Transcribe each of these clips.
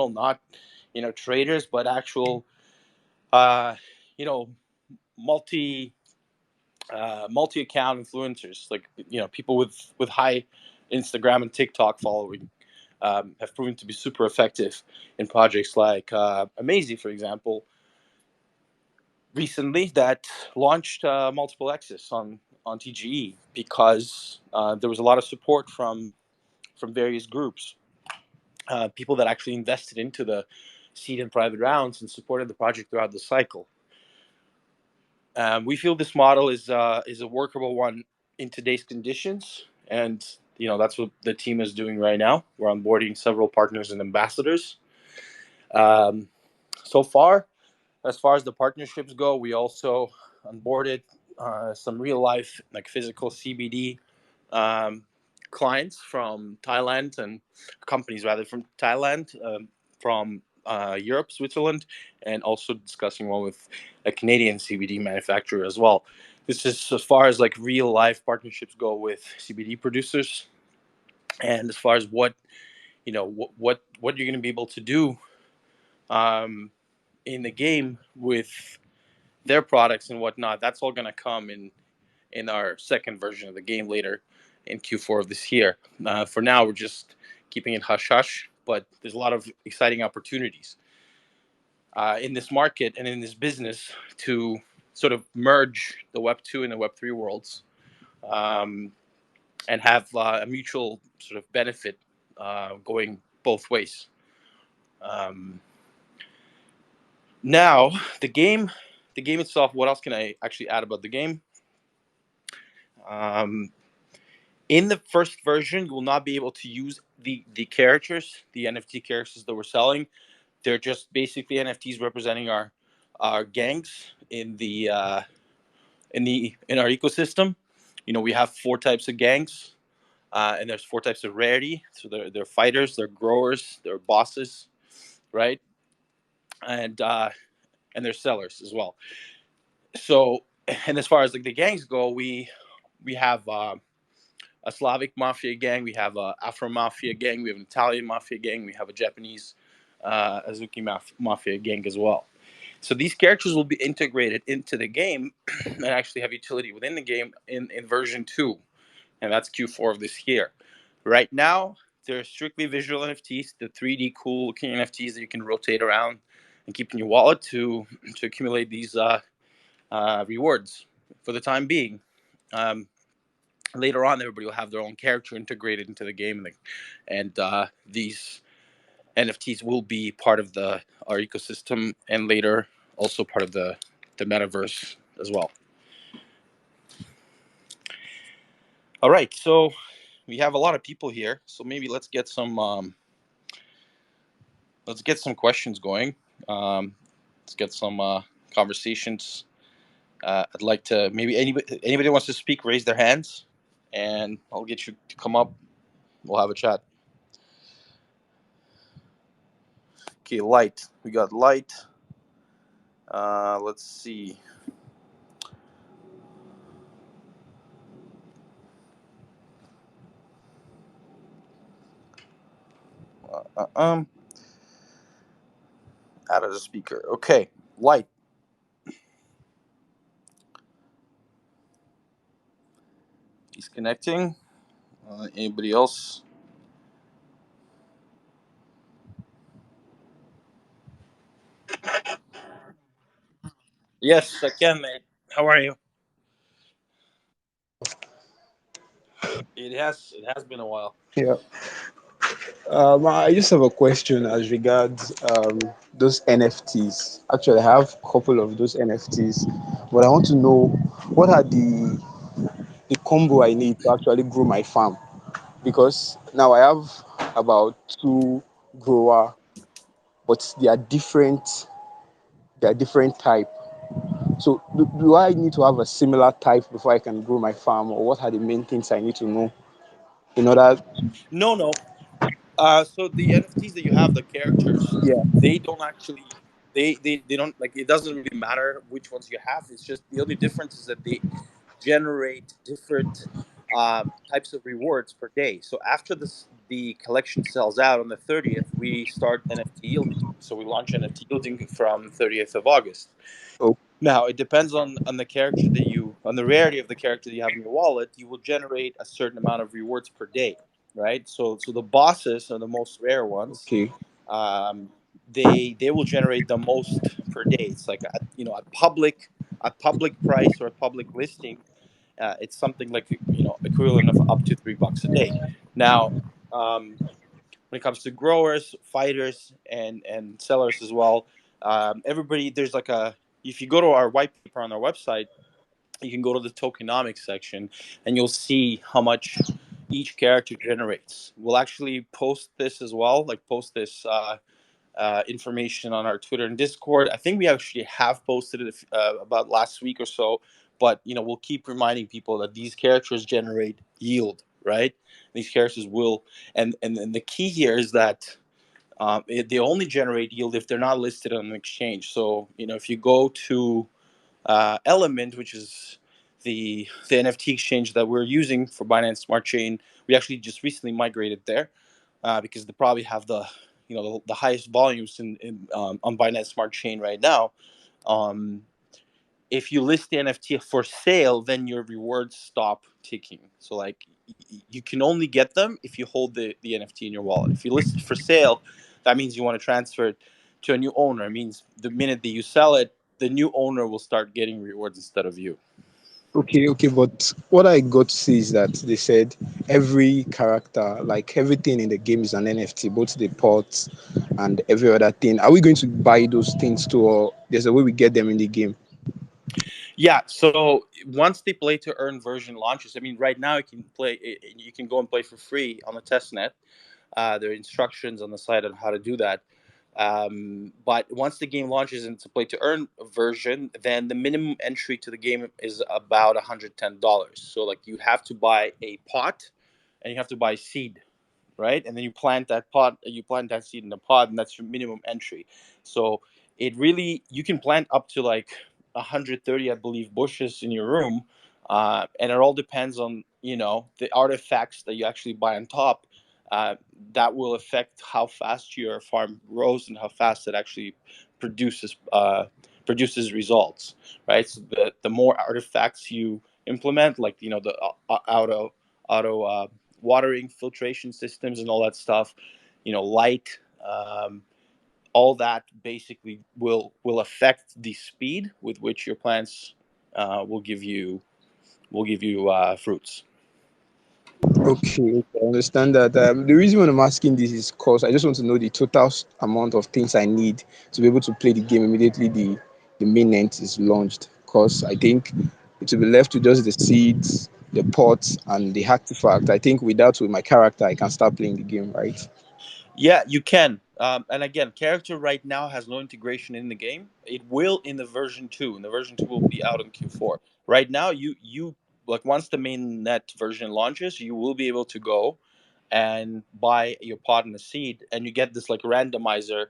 capital, not traders, but actual uh, you know multi multi-account influencers, like people with high Instagram and TikTok following, have proven to be super effective in projects like Amazy, for example, recently, that launched multiple X's on TGE because there was a lot of support from various groups, people that actually invested into the seed and private rounds and supported the project throughout the cycle. We feel this model is a workable one in today's conditions, and that's what the team is doing right now. We're onboarding several partners and ambassadors. Um, so far, as far as the partnerships go, we also onboarded some real life, like physical CBD um, clients from Thailand, and companies rather from Thailand, from Europe, Switzerland, and also discussing one with a Canadian CBD manufacturer as well. This is as far as like real life partnerships go with CBD producers, and as far as what what you're going to be able to do um, in the game with their products and whatnot. That's all going to come in our second version of the game later in Q4 of this year. For now, we're just keeping it hush hush, but there's a lot of exciting opportunities in this market and in this business to sort of merge the Web 2 and the Web 3 worlds, um, and have a mutual sort of benefit going both ways. Um, Now, the game itself. What else can I actually add about the game? Um, in the first version, you will not be able to use the characters, the NFT characters that we're selling. They're just basically NFTs representing our gangs in our ecosystem. We have four types of gangs, and there's four types of rarity. So they're fighters, they're growers, they're bosses, right? And they're sellers as well. So, and as far as like the gangs go, we have a Slavic mafia gang, we have a Afro mafia gang, we have an Italian mafia gang, we have a Japanese Azuki mafia gang as well. So these characters will be integrated into the game and actually have utility within the game in version 2, and that's Q4 of this year. Right now, they're strictly visual NFTs, the 3D cool looking NFTs that you can rotate around and keep in your wallet to accumulate these rewards for the time being. Um, Later on, everybody will have their own character integrated into the game, and these NFTs will be part of our ecosystem, and later also part of the metaverse as well. All right, so we have a lot of people here, so maybe let's get some questions going. Let's get some conversations. I'd like to, maybe anybody wants to speak, raise their hands, and I'll get you to come up. We'll have a chat. Okay, light. We got light. Let's see. Um, Add as a speaker. Okay, light. He's connecting. Anybody else? Yes, I can, mate. How are you? It has been a while. Yeah. I just have a question as regards those NFTs. Actually, I have a couple of those NFTs, but I want to know what are the combo I need to actually grow my farm, because now I have about two grower, but they are different. They are different type. So do I need to have a similar type before I can grow my farm, or what are the main things I need to know in order? No, no. So the NFTs that you have, the characters, Yeah. they don't actually, they don't, like, it doesn't really matter which ones you have. It's just the only difference is that they generate different types of rewards per day. So after this the collection sells out on the 30th, we start NFT yielding. So we launch NFT yielding from 30th of August. Oh, Now it depends on the character that you on the rarity of the character that you have in your wallet. You will generate a certain amount of rewards per day, right? So the bosses are the most rare ones. okay. Um, they will generate the most per day. It's like a public price or a public listing. It's something like equivalent of up to $3 a day. Now, um, when it comes to growers, fighters, and sellers as well, everybody there's like a if you go to our white paper on our website, you can go to the tokenomics section and you'll see how much each character generates. We'll actually post this as well, like post this information on our Twitter and Discord. I think we actually have posted it about last week or so, but we'll keep reminding people that these characters generate yield, right? These characters will, and the key here is that they only generate yield if they're not listed on an exchange. So if you go to Element, which is the NFT exchange that we're using for Binance Smart Chain, we actually just recently migrated there because they probably have the highest volumes on Binance Smart Chain right now. Um, if you list the NFT for sale, then your rewards stop ticking. So like you can only get them if you hold the NFT in your wallet. If you list it for sale, that means you want to transfer it to a new owner. It means the minute that you sell it, the new owner will start getting rewards instead of you. Okay, okay, but what I got to see is that they said every character, like everything in the game is an NFT, both the ports and every other thing. Are we going to buy those things too, or there's a way we get them in the game? Yeah, so once the play to earn version launches, I mean, right now you can go and play for free on the test net. There are instructions on the site on how to do that. But once the game launches into play to earn version, then the minimum entry to the game is about $110. So like you have to buy a pot and you have to buy seed, right? And then you plant that seed in the pod, and that's your minimum entry. So you can plant up to like 130, I believe, bushes in your room, and it all depends on the artifacts that you actually buy on top. Uh, that will affect how fast your farm grows and how fast it actually produces produces results, right? So the more artifacts you implement, like the auto watering filtration systems and all that stuff, light, all that basically will affect the speed with which your plants will give you fruits. Okay, okay, I understand that. The reason why I'm asking this is because I just want to know the total amount of things I need to be able to play the game immediately the mainnet is launched. Because I think it will be left to just the seeds, the pots, and the artifact. I think with my character, I can start playing the game, right? Yeah, you can. And again, character right now has no integration in the game. It will in the version 2, and the version 2 will be out in Q4. Right now, you like once the main net version launches, you will be able to go and buy your pot and a seed, and you get this like randomizer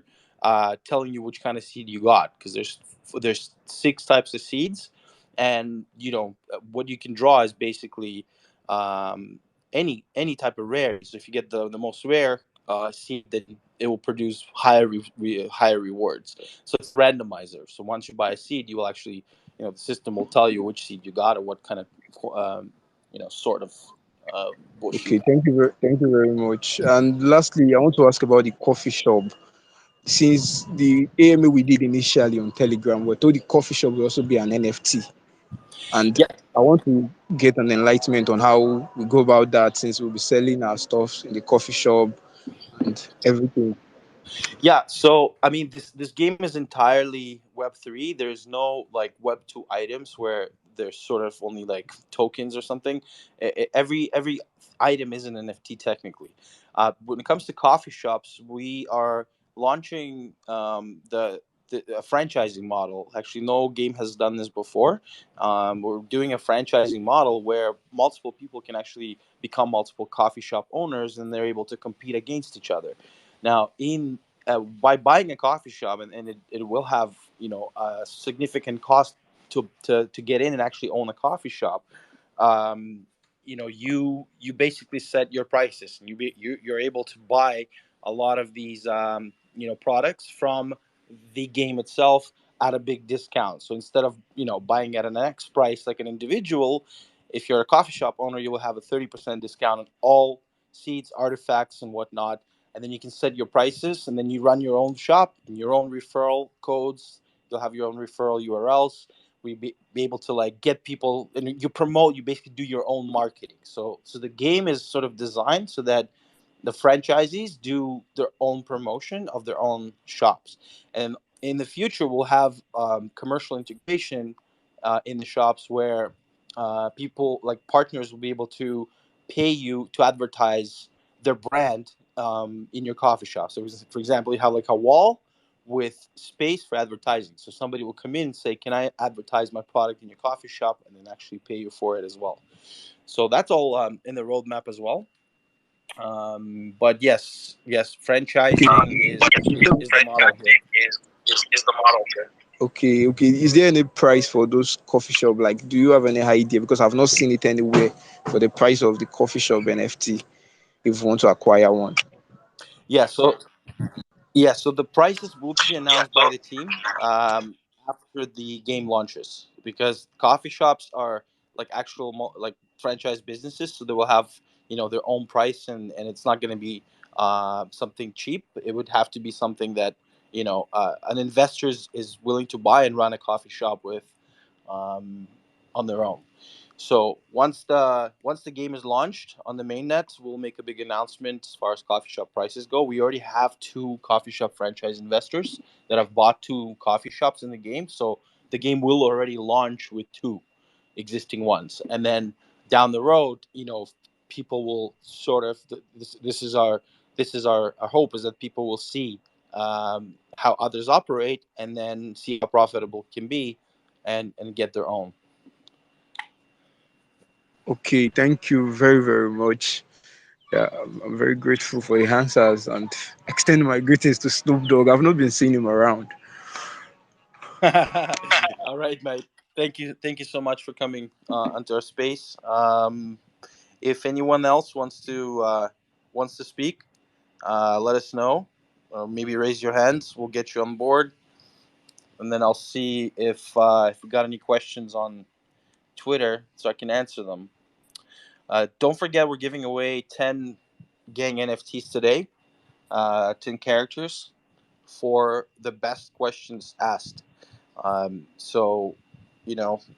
telling you which kind of seed you got, because there's 6 types of seeds, and what you can draw is basically um, any type of rare. So if you get the most rare seed, then it will produce higher rewards. So it's a randomizer. So once you buy a seed, you will actually, the system will tell you which seed you got or what kind of, sort of bush you Okay, got. thank you very much. And lastly, I want to ask about the coffee shop. Since the AMA we did initially on Telegram, we're told the coffee shop will also be an NFT. And Yeah, I want to get an enlightenment on how we go about that since we'll be selling our stuff in the coffee shop and everything. yeah. So I mean, this game is entirely Web3. There's no like Web2 items where there's sort of only like tokens or something. Every item is an NFT technically. When it comes to coffee shops, we are launching the a franchising model. Actually, no game has done this before. We're doing a franchising model where multiple people can actually become multiple coffee shop owners, and they're able to compete against each other. Now, in by buying a coffee shop, and it will have a significant cost to get in and actually own a coffee shop. Um, you basically set your prices, and you're able to buy a lot of these products from the game itself at a big discount. So instead of buying at an X price like an individual, if you're a coffee shop owner, you will have a 30% discount on all seeds, artifacts, and whatnot. And then you can set your prices, and then you run your own shop and your own referral codes. You'll have your own referral URLs. Be able to like get people, and you basically do your own marketing. So the game is sort of designed so that the franchisees do their own promotion of their own shops. And in the future we'll have commercial integration in the shops where people like partners will be able to pay you to advertise their brand in your coffee shop. So for example, you have like a wall with space for advertising. So somebody will come in and say, can I advertise my product in your coffee shop, and then actually pay you for it as well. So that's all in the roadmap as well. But yes, franchising is the model here. Is the model here. Okay, okay. Is there any price for those coffee shop? Like, do you have any idea? Because I've not seen it anywhere for the price of the coffee shop NFT if you want to acquire one. Yeah, so the prices will be announced by the team after the game launches, because coffee shops are like actual like franchise businesses, so they will have their own price, and it's not going to be something cheap. It would have to be something that an investor is willing to buy and run a coffee shop with um, on their own. So once the game is launched on the mainnet, we'll make a big announcement as far as coffee shop prices go. We already have two coffee shop franchise investors that have bought two coffee shops in the game. So the game will already launch with two existing ones, and then down the road, people will sort of this is our hope, is that people will see how others operate, and then see how profitable it can be, and get their own. Okay, thank you very, very much. Yeah, I'm very grateful for the answers and extend my greetings to Snoop Dogg. I've not been seeing him around. All right, mate. Thank you so much for coming onto our space. If anyone else wants to speak, let us know. Maybe raise your hands. We'll get you on board, and then I'll see if we got any questions on Twitter so I can answer them. Don't forget, we're giving away 10 gang NFTs today, 10 characters for the best questions asked. So,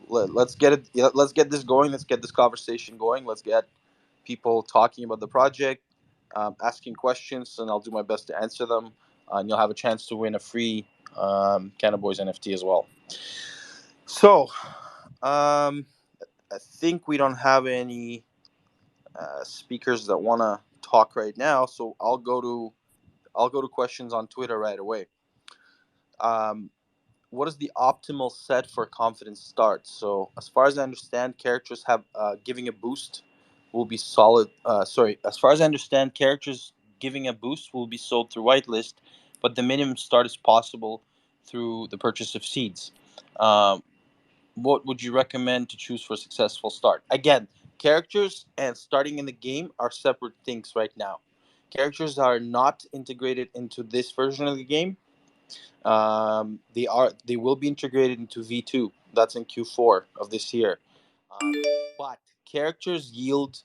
let's get it. Let's get this going. Let's get this conversation going. Let's get people talking about the project, asking questions, and I'll do my best to answer them. And you'll have a chance to win a free Canaboyz NFT as well. So, um, I think we don't have any speakers that want to talk right now. So I'll go to questions on Twitter right away. Um, what is the optimal set for confidence start? So as far as I understand, characters have giving a boost will be solid. Sorry, as far as I understand, characters giving a boost will be sold through whitelist, but the minimum start is possible through the purchase of seeds. Um, what would you recommend to choose for a successful start? Again, characters and starting in the game are separate things right now. Characters are not integrated into this version of the game. They will be integrated into V2. That's in Q4 of this year. Um, but characters yield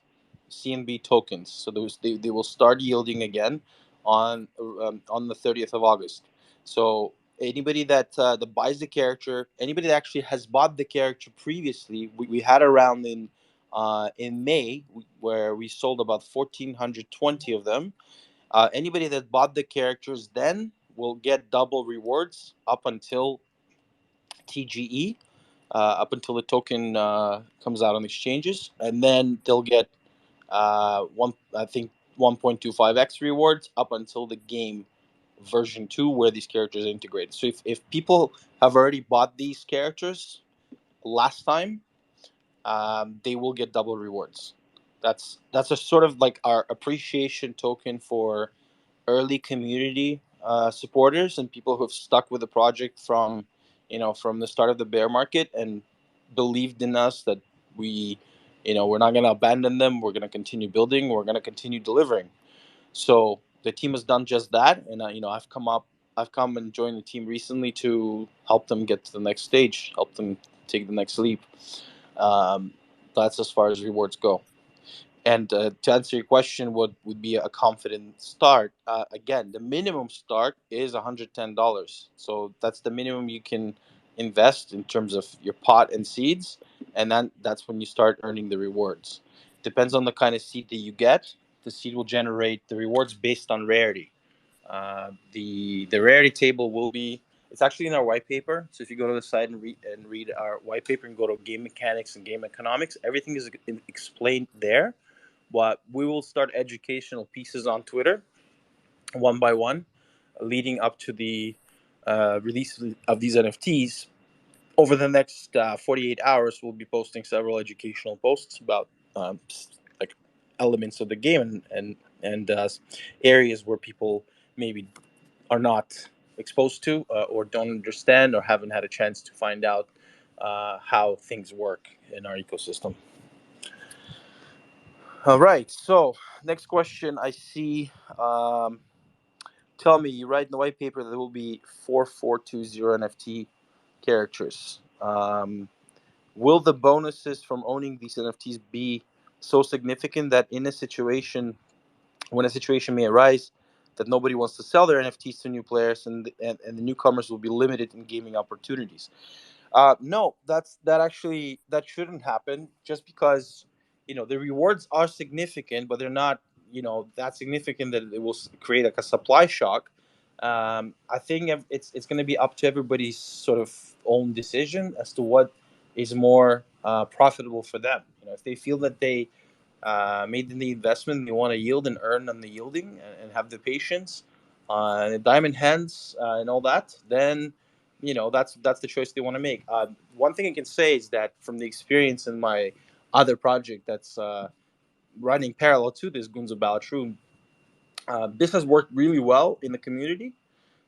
CNB tokens, so they will start yielding again on the 30th of August. So anybody that buys the character, anybody that actually has bought the character previously, we had a round in May where we sold about 1,420 of them. Anybody that bought the characters then will get double rewards up until TGE, up until the token comes out on exchanges, and then they'll get I think 1.25x rewards up until the game version 2 where these characters are integrated. So if people have already bought these characters last time, they will get double rewards. That's a sort of like our appreciation token for early community supporters and people who have stuck with the project from the start of the bear market and believed in us that we we're not going to abandon them. We're going to continue building. We're going to continue delivering. So the team has done just that, and I've come and joined the team recently to help them get to the next stage, help them take the next leap. Um, that's as far as rewards go. And to answer your question, what would be a confident start? Again, the minimum start is $110. So that's the minimum you can invest in terms of your pot and seeds, and then that's when you start earning the rewards. Depends on the kind of seed that you get. The seed will generate the rewards based on rarity. The rarity table will be, it's actually in our white paper. So if you go to the site and read our white paper and go to game mechanics and game economics, everything is explained there. But we will start educational pieces on Twitter one by one, leading up to the release of these NFTs. Over the next 48 hours, we'll be posting several educational posts about um, like elements of the game and areas where people maybe are not exposed to or don't understand or haven't had a chance to find out how things work in our ecosystem. All right. So next question I see. Tell me, you write in the white paper that there will be 4420 NFT characters. Will the bonuses from owning these NFTs be so significant that in a situation, when a situation may arise, that nobody wants to sell their NFTs to new players and the newcomers will be limited in gaming opportunities? No, that shouldn't happen. Just because the rewards are significant, but they're not that significant that it will create like a supply shock. I think it's going to be up to everybody's sort of own decision as to what is more profitable for them. If they feel that they made the investment, they want to yield and earn on the yielding and have the patience, the diamond hands, and all that, then that's the choice they want to make. One thing I can say is that from the experience in my other project that's running parallel to this, Gunza Balatru, this has worked really well in the community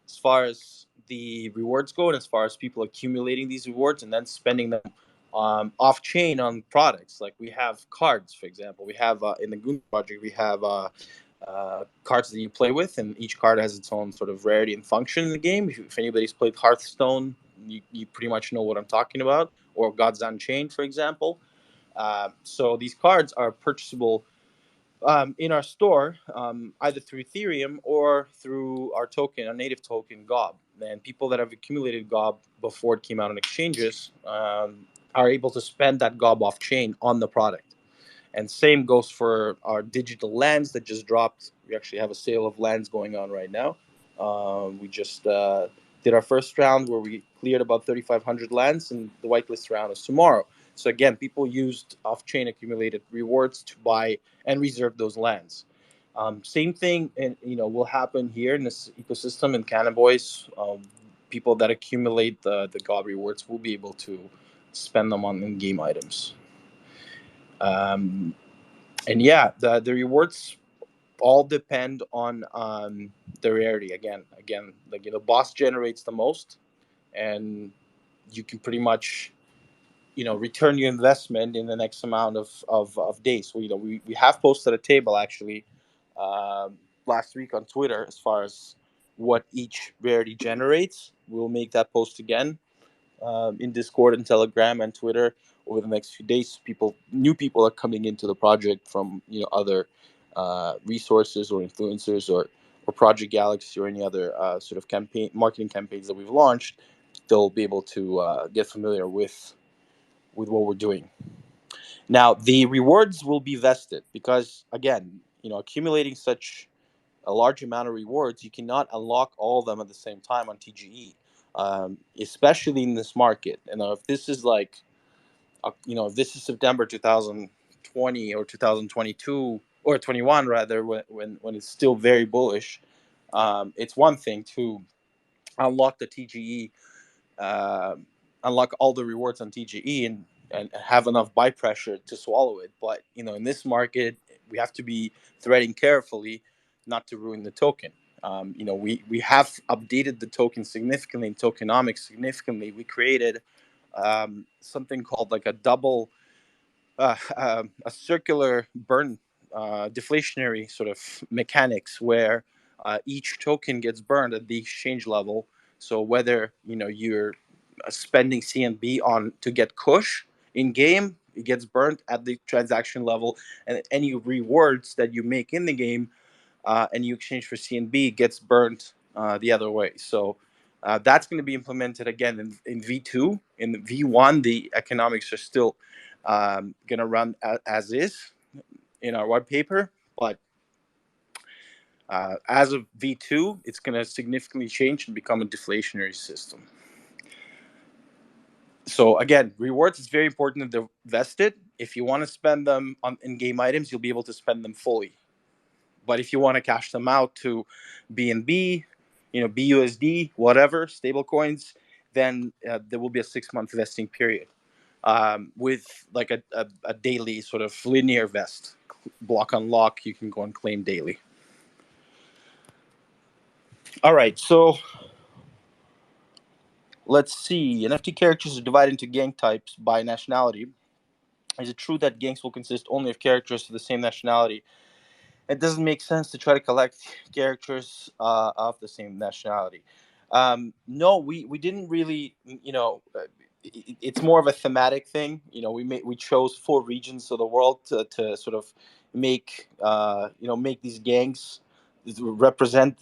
as far as the rewards go and as far as people accumulating these rewards and then spending them off chain on products. Like we have cards, for example. We have in the Goon project, we have cards that you play with, and each card has its own sort of rarity and function in the game. If anybody's played Hearthstone, you pretty much know what I'm talking about, or Gods Unchained, for example. So these cards are purchasable in our store, either through Ethereum or through our token, our native token, GOB. And people that have accumulated GOB before it came out on exchanges are able to spend that GOB off chain on the product. And same goes for our digital lands that just dropped. We actually have a sale of lands going on right now. We just did our first round where we cleared about 3,500 lands, and the whitelist round is tomorrow. So again, people used off-chain accumulated rewards to buy and reserve those lands. Same thing, and will happen here in this ecosystem in Canaboyz. People that accumulate the GOB rewards will be able to spend them on in-game items. And yeah, the rewards all depend on the rarity. Again, like boss generates the most, and you can pretty much return your investment in the next amount of days. So we have posted a table actually last week on Twitter as far as what each rarity generates. We'll make that post again in Discord and Telegram and Twitter over the next few days. New people are coming into the project from other resources or influencers or Project Galaxy or any other sort of marketing campaigns that we've launched. They'll be able to get familiar with what we're doing. Now the rewards will be vested because again, accumulating such a large amount of rewards, you cannot unlock all of them at the same time on TGE, especially in this market. And if this is if this is September 2020 or 2022 or 21 rather, when it's still very bullish, it's one thing to unlock the TGE, uh, unlock all the rewards on TGE and have enough buy pressure to swallow it. But in this market, we have to be threading carefully, not to ruin the token. We have updated the token significantly, in tokenomics significantly. We created something called like a double a circular burn, deflationary sort of mechanics where each token gets burned at the exchange level. So whether you're spending CNB on to get Kush in game, it gets burned at the transaction level, and any rewards that you make in the game and you exchange for CNB gets burned the other way. So that's going to be implemented again in V2. In V1, the economics are still going to run as is in our white paper, but as of V2, it's going to significantly change and become a deflationary system. So again, rewards is very important that they're vested. If you want to spend them on in-game items, you'll be able to spend them fully. But if you want to cash them out to BNB, BUSD, whatever, stable coins, then there will be a 6-month vesting period with like a daily sort of linear vest. Block unlock, you can go and claim daily. All right, so let's see. NFT characters are divided into gang types by nationality. Is it true that gangs will consist only of characters of the same nationality? It doesn't make sense to try to collect characters of the same nationality. No, we didn't really, it's more of a thematic thing. We chose 4 regions of the world to sort of make make these gangs represent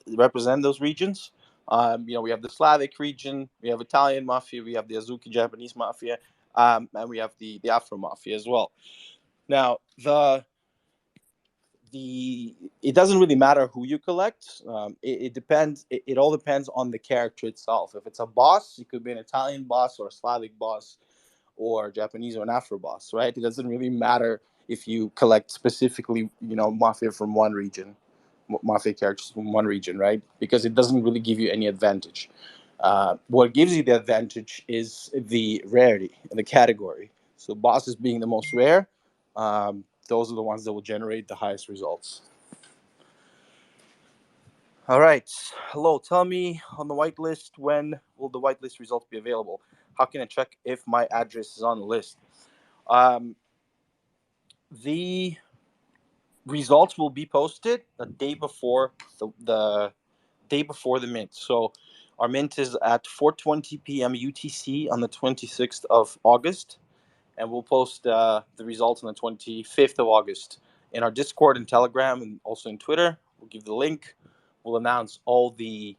those regions. We have the Slavic region, we have Italian mafia, we have the Azuki Japanese mafia, and we have the Afro mafia as well. Now it doesn't really matter who you collect. It depends. It all depends on the character itself. If it's a boss, it could be an Italian boss or a Slavic boss, or Japanese or an Afro boss, right? It doesn't really matter if you collect specifically, mafia from one region, mafia characters from one region, right? Because it doesn't really give you any advantage. What gives you the advantage is the rarity, the category. So bosses being the most rare, those are the ones that will generate the highest results. All right. Hello. Tell me on the whitelist, when will the whitelist results be available? How can I check if my address is on the list? The results will be posted the day before the day before the mint. So our mint is at 4:20 p.m. UTC on the 26th of August, and we'll post the results on the 25th of August in our Discord and Telegram, and also in Twitter. We'll give the link. We'll announce all the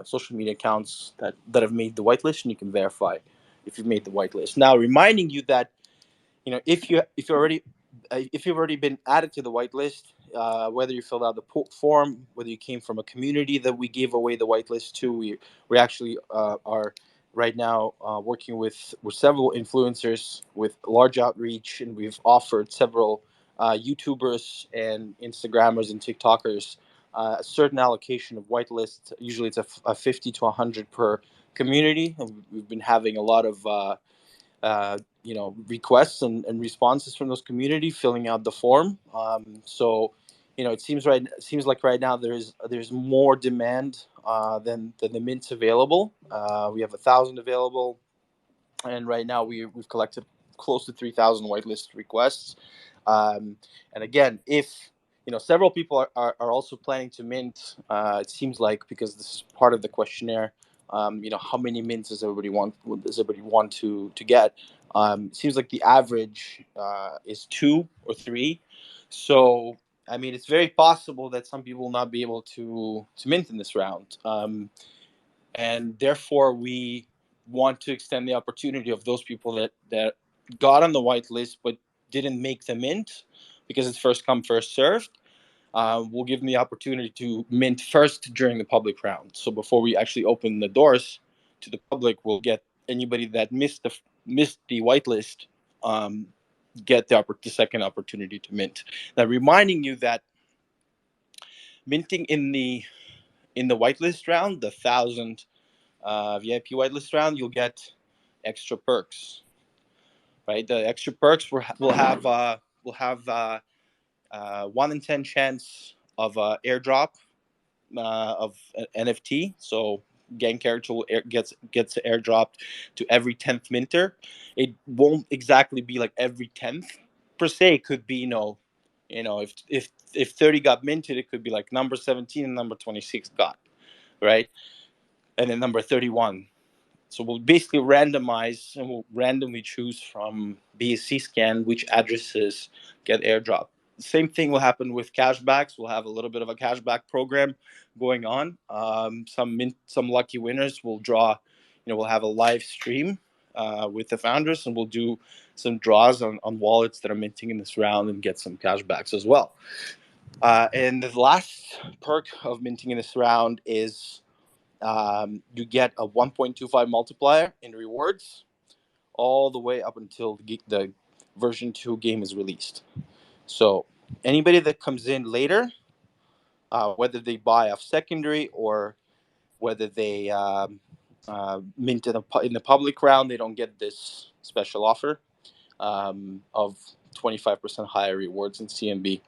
social media accounts that have made the whitelist, and you can verify if you've made the whitelist. Now, reminding you that if you've already been added to the whitelist, whether you filled out the form, whether you came from a community that we gave away the whitelist to, we actually are right now working with several influencers with large outreach, and we've offered several YouTubers and Instagrammers and TikTokers a certain allocation of whitelist. Usually, it's a 50 to 100 per community, and we've been having a lot of requests and responses from those community filling out the form. So it seems like right now there's more demand than the mints available. We have 1,000 available, and right now we've collected close to 3,000 whitelist requests. And again, if several people are also planning to mint, it seems like, because this is part of the questionnaire. How many mints does everybody want to get? It seems like the average is 2 or 3. So it's very possible that some people will not be able to mint in this round, and therefore we want to extend the opportunity of those people that got on the white list but didn't make the mint, because it's first come first served. We'll give them the opportunity to mint first during the public round. So before we actually open the doors to the public, we'll get anybody that missed the whitelist get the second opportunity to mint. Now, reminding you that minting in the whitelist round, the 1,000 VIP whitelist round, you'll get extra perks. Right, the extra perks will have 1 in 10 chance of airdrop of NFT. So gang character gets airdropped to every 10th minter. It won't exactly be like every 10th per se. It could be, if 30 got minted, it could be like number 17 and number 26 got, right, and then number 31. So we'll basically randomize and we'll randomly choose from BSC scan which addresses get airdropped. The same thing will happen with cashbacks. We'll have a little bit of a cashback program going on. Some lucky winners will draw. We'll have a live stream with the founders, and we'll do some draws on wallets that are minting in this round and get some cashbacks as well. And the last perk of minting in this round is you get a 1.25 multiplier in rewards all the way up until the version 2 game is released. So anybody that comes in later, whether they buy off secondary or whether they mint in the public round, they don't get this special offer of 25% higher rewards in CMB.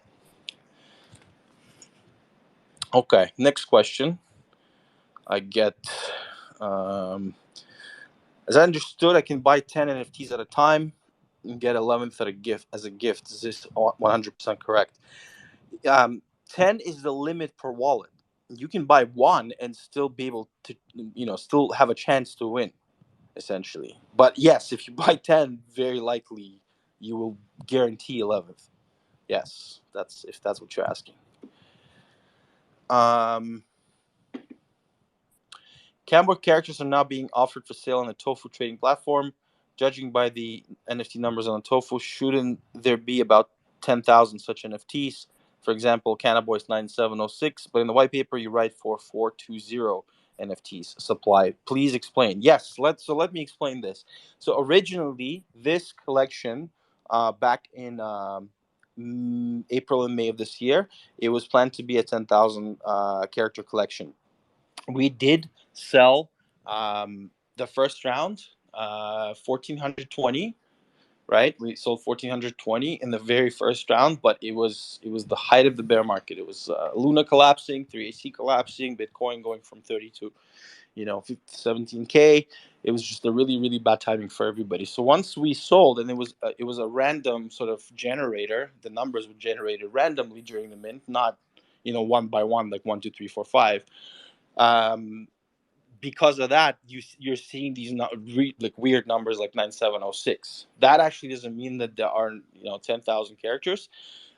Okay, next question. I get... as I understood, I can buy 10 NFTs at a time and get 11th as a gift. Is this 100% correct? 10 is the limit per wallet. You can buy one and still be able to, still have a chance to win, essentially. But yes, if you buy 10, very likely you will guarantee 11th. Yes, if that's what you're asking. Canaboyz characters are now being offered for sale on the Tofu trading platform. Judging by the NFT numbers on the Tofu, shouldn't there be about 10,000 such NFTs? For example, Canaboyz 9706, but in the white paper you write 4420 NFTs supply. Please explain. Yes, let me explain this. So originally, this collection, back in April and May of this year, it was planned to be a 10,000 character collection. We did sell the first round, 1,420. Right, we sold 1,420 in the very first round, but it was the height of the bear market. It was Luna collapsing, 3AC collapsing, Bitcoin going from 30 to 17K. It was just a really, really bad timing for everybody. So once we sold, and it was a random sort of generator, the numbers were generated randomly during the mint, not one by one, like 1, 2, 3, 4, 5. Because of that, you're seeing these weird numbers like 9706. That actually doesn't mean that there are 10,000 characters.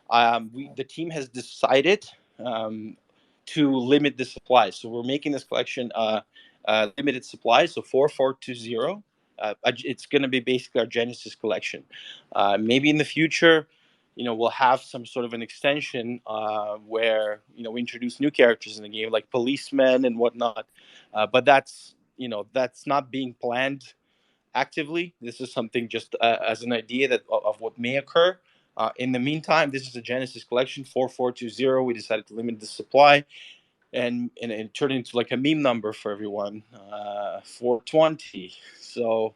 The team has decided to limit the supply, so we're making this collection limited supply. So 4420. It's going to be basically our Genesis collection. Maybe in the future, we'll have some sort of an extension where we introduce new characters in the game, like policemen and whatnot. But that's not being planned actively. This is something just as an idea of what may occur. In the meantime, this is a Genesis collection 4420. We decided to limit the supply, and turn it into like a meme number for everyone, 420. So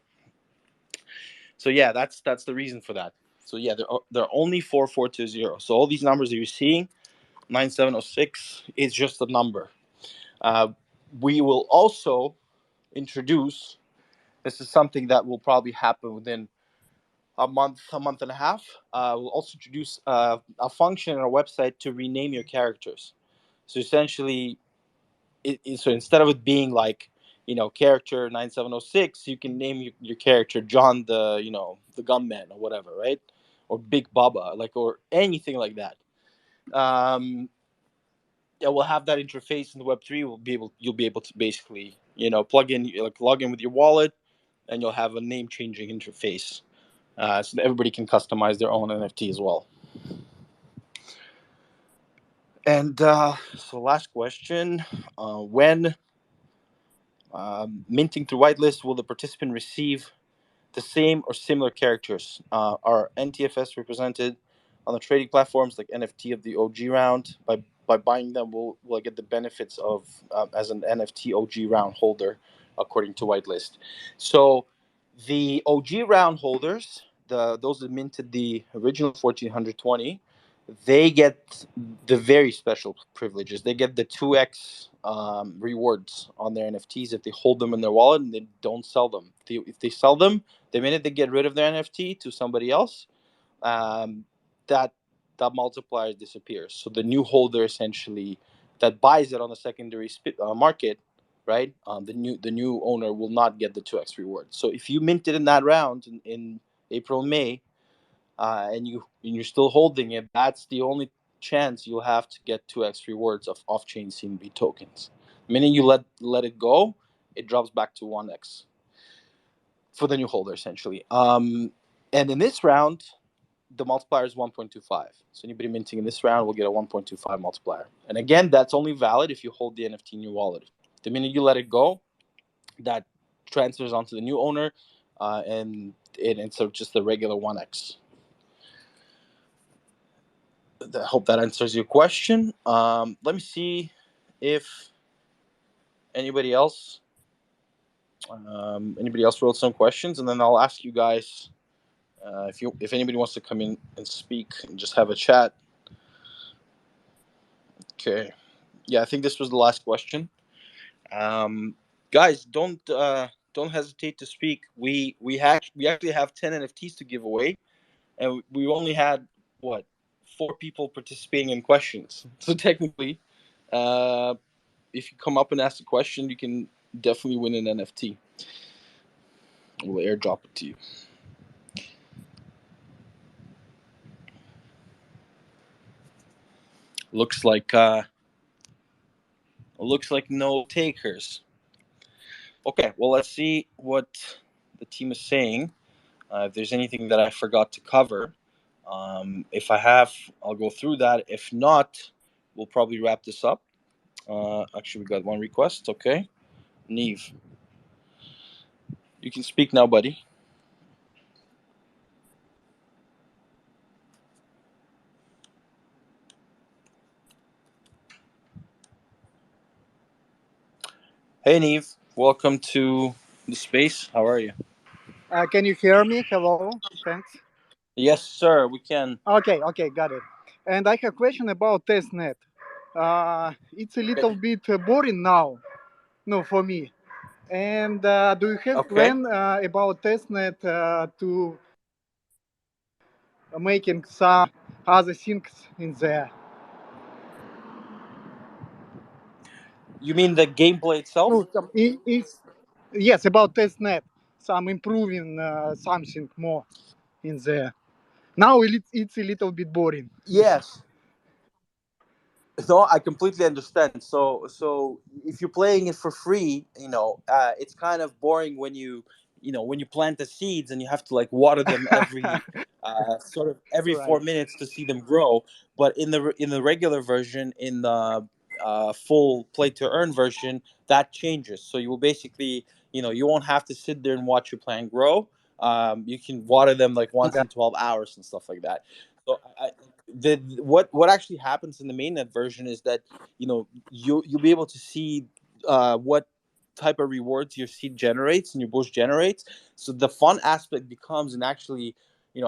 yeah, that's the reason for that. So yeah, there are only 4420. So all these numbers that you're seeing, 9706, is just a number. We will also introduce, this is something that will probably happen within a month and a half. We'll also introduce a function on our website to rename your characters. So essentially, so instead of it being like, character 9706, you can name your character John the gunman or whatever, right? Or Big Baba, or anything like that. Yeah, we'll have that interface in the Web3. You'll be able to basically, plug in, log in with your wallet, and you'll have a name changing interface, so that everybody can customize their own NFT as well. And so last question, when minting through whitelist, will the participant receive the same or similar characters? Are NTFS represented on the trading platforms like NFT of the OG round? By buying them, we'll get the benefits of as an NFT OG round holder, according to whitelist. So the OG round holders, those that minted the original 1,420, they get the very special privileges. They get the 2x rewards on their NFTs if they hold them in their wallet and they don't sell them. If they sell them, the minute they get rid of their NFT to somebody else, um, that that multiplier disappears. So the new holder essentially that buys it on the secondary market, right? The new owner will not get the 2x reward. So if you mint it in that round in April and May, and you're still holding it, that's the only chance you'll have to get 2x rewards of off-chain CNB tokens. The minute you let it go, it drops back to 1x for the new holder essentially. And in this round, the multiplier is 1.25. So anybody minting in this round will get a 1.25 multiplier. And again, that's only valid if you hold the NFT in your wallet. The minute you let it go, that transfers onto the new owner, and it's just the regular 1x. I hope that answers your question. Let me see if anybody else wrote some questions, and then I'll ask you guys if anybody wants to come in and speak and just have a chat. Okay. Yeah, I think this was the last question. Guys, don't hesitate to speak. We actually have 10 NFTs to give away, and we only had what 4 people participating in questions. So technically, uh, if you come up and ask a question, you can definitely win an NFT. We'll airdrop it to you. Looks like no takers. Okay, well, let's see what the team is saying. If there's anything that I forgot to cover, if I have, I'll go through that. If not, we'll probably wrap this up. Actually, we got one request. Okay, Neve, you can speak now, buddy. Hey, Neve, welcome to the space. How are you? Can you hear me? Hello. Thanks. Yes, sir. We can. Okay, got it. And I have a question about testnet. It's a Okay. little bit boring now, no, for me. And do you have Okay. plan about testnet to making some other things in there? You mean the gameplay itself? No, it's yes about testnet. Some improving something more in there. Now it's a little bit boring. Yes. No, I completely understand. So if you're playing it for free, it's kind of boring when you plant the seeds and you have to like water them every sort of every Right. 4 minutes to see them grow. But in the regular version, in the full play to earn version, that changes. So you will basically, you won't have to sit there and watch your plant grow. You can water them like once Okay. in 12 hours and stuff like that. So what actually happens in the mainnet version is that you'll be able to see what type of rewards your seed generates and your bush generates. So the fun aspect becomes in actually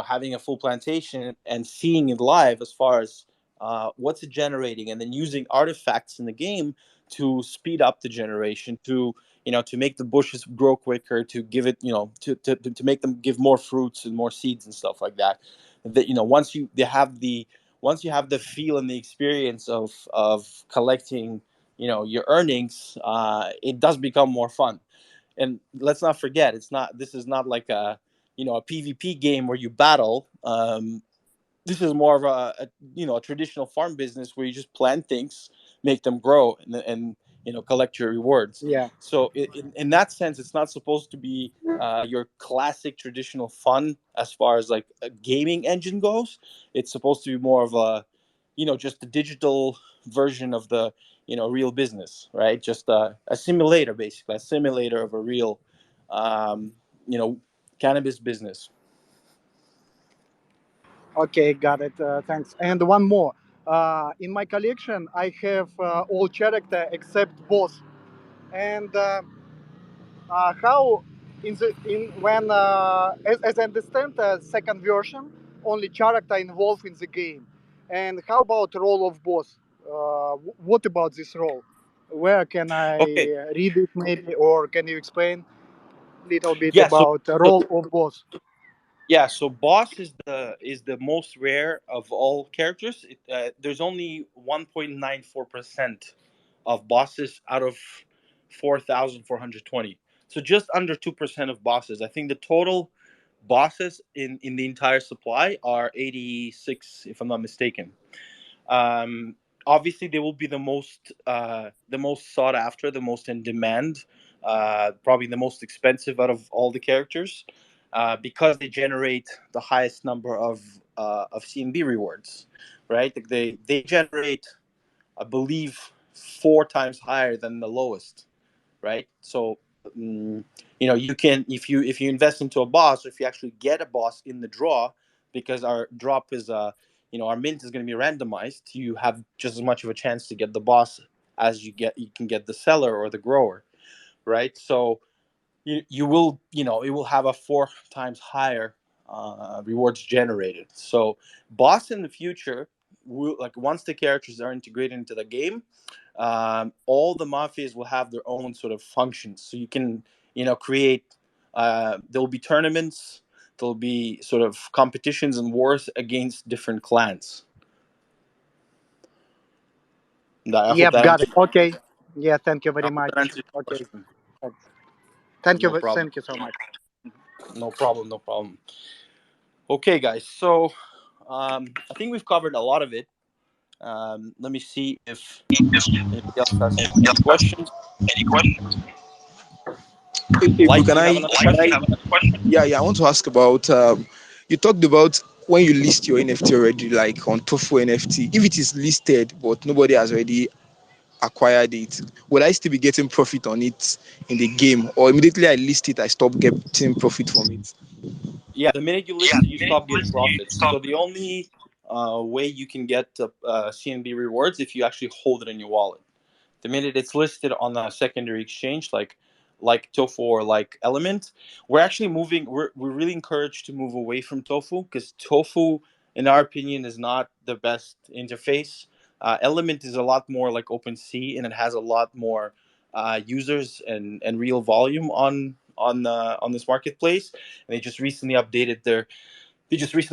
having a full plantation and seeing it live as far as what's it generating, and then using artifacts in the game to speed up the generation, to make the bushes grow quicker, to give it to make them give more fruits and more seeds and stuff like that. That once you have the feel and the experience of collecting your earnings, it does become more fun. And let's not forget, this is not like a PvP game where you battle. This is more of a traditional farm business where you just plant things, make them grow, and collect your rewards. Yeah. So in that sense, it's not supposed to be your classic traditional fun as far as like a gaming engine goes. It's supposed to be more of a just the digital version of the real business, right? Just a simulator, basically a simulator of a real um, you know cannabis business. Okay, got it. Thanks. And one more. In my collection, I have all character except boss. And how in the in when as I understand, second version only character involved in the game. And how about the role of boss? What about this role? Where can I Okay. read it maybe, or can you explain a little bit Yeah. So about the so role of boss? yeah. So boss is the most rare of all characters. There's only 1.94% of bosses out of 4,420. So just under 2% of bosses. I think the total bosses in the entire supply are 86, if I'm not mistaken. Um, Obviously, they will be the most sought after, the most in demand, probably the most expensive out of all the characters, because they generate the highest number of CNB rewards, right? Like they generate, I believe, 4 times higher than the lowest, right? So, you can, if you invest into a boss, or if you actually get a boss in the draw, because our drop is our mint is going to be randomized. You have just as much of a chance to get the boss as you can get the seller or the grower, right? So you will, it will have a 4 times higher rewards generated. So boss in the future will, like, once the characters are integrated into the game, all the mafias will have their own sort of functions. So you can, create. There will be tournaments. There'll be sort of competitions and wars against different clans. I hope Yep, that got it. answers. Okay. Yeah, thank you I very hope that much. answers your Okay. question. No problem. Thank you so much. No problem. No problem. Okay, guys. So I think we've covered a lot of it. Let me see if anybody else has any questions. April, Light, do can you I? have another question? Yeah, yeah. I want to ask about. You talked about when you list your NFT already, like on Tofu NFT. If it is listed but nobody has already acquired it, will I still be getting profit on it in the game, or immediately I list it, I stop getting profit from it? Yeah, the minute you list it, you stop getting profits. So the only way you can get CNB rewards if you actually hold it in your wallet. The minute it's listed on a secondary exchange, like Tofu or like Element, we're actually moving. We're really encouraged to move away from Tofu, because Tofu, in our opinion, is not the best interface. Element is a lot more like OpenSea, and it has a lot more users and real volume on this marketplace. And they just recently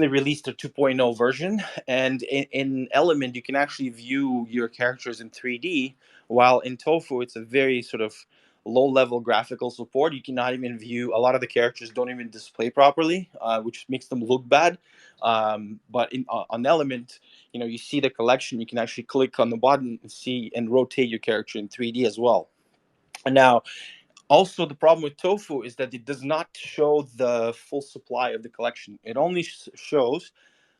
released a 2.0 version, and in Element you can actually view your characters in 3D, while in Tofu it's a very sort of low level graphical support. You cannot even view, a lot of the characters don't even display properly, which makes them look bad. But on Element, you see the collection. You can actually click on the button and see and rotate your character in 3D as well. And now, also, the problem with Tofu is that it does not show the full supply of the collection. It only shows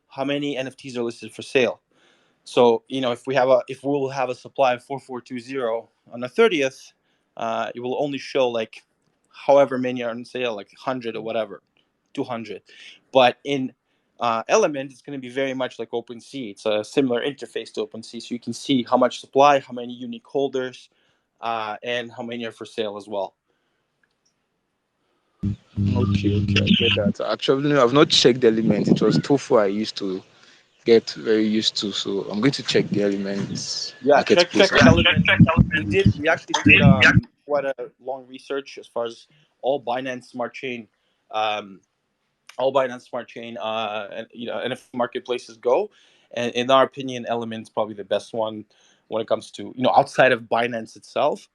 how many NFTs are listed for sale. So, if we'll have a supply of 4420 on the 30th, it will only show like however many are on sale, like 100 or whatever, 200. But in Element, it's going to be very much like OpenSea. It's a similar interface to OpenSea, so you can see how much supply, how many unique holders, and how many are for sale as well. Okay, okay, I get that. Actually, no, I've not checked the element. It was Tofu I used to get very used to, so I'm going to check the elements Yeah, check marketplace. Element. We actually did quite a long research as far as all Binance Smart Chain, um, and NFT marketplaces go. And in our opinion, Element's probably the best one when it comes to, outside of Binance itself,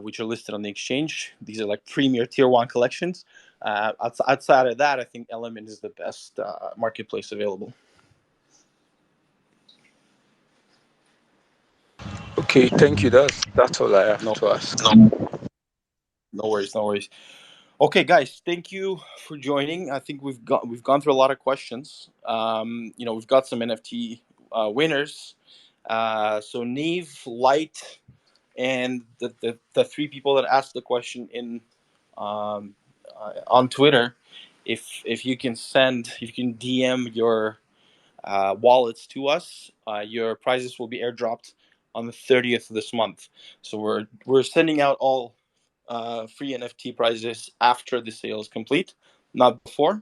which are listed on the exchange. These are like premier tier one collections. Outside of that, I think Element is the best marketplace available. Okay, thank you. That's all I have No, to ask. no worries, no worries. Okay, guys, thank you for joining. I think we've gone through a lot of questions. We've got some NFT winners. So Neve, Light, and the three people that asked the question on Twitter. If you can DM your wallets to us, your prizes will be airdropped on the 30th of this month. So we're sending out all free NFT prizes after the sale is complete, not before.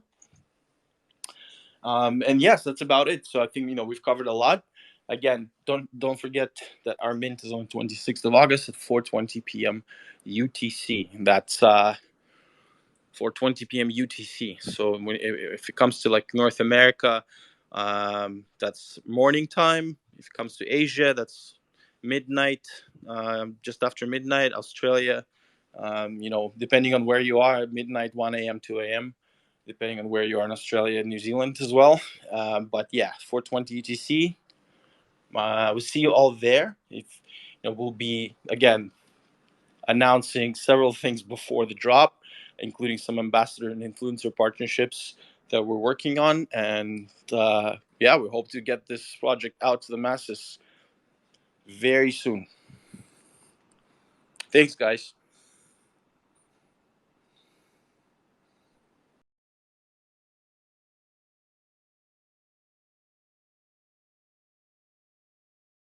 And yes, that's about it. So I think we've covered a lot. Again, don't forget that our mint is on 26th of August at 4:20 p.m. UTC. That's 4:20 p.m. UTC. So if it comes to like North America, that's morning time. If it comes to Asia, that's midnight, just after midnight. Australia, depending on where you are, midnight, 1 a.m., 2 a.m., depending on where you are in Australia and New Zealand as well. But yeah, 4:20 UTC. We'll see you all there. If we'll be again announcing several things before the drop, including some ambassador and influencer partnerships that we're working on. And yeah, we hope to get this project out to the masses very soon. Thanks, guys.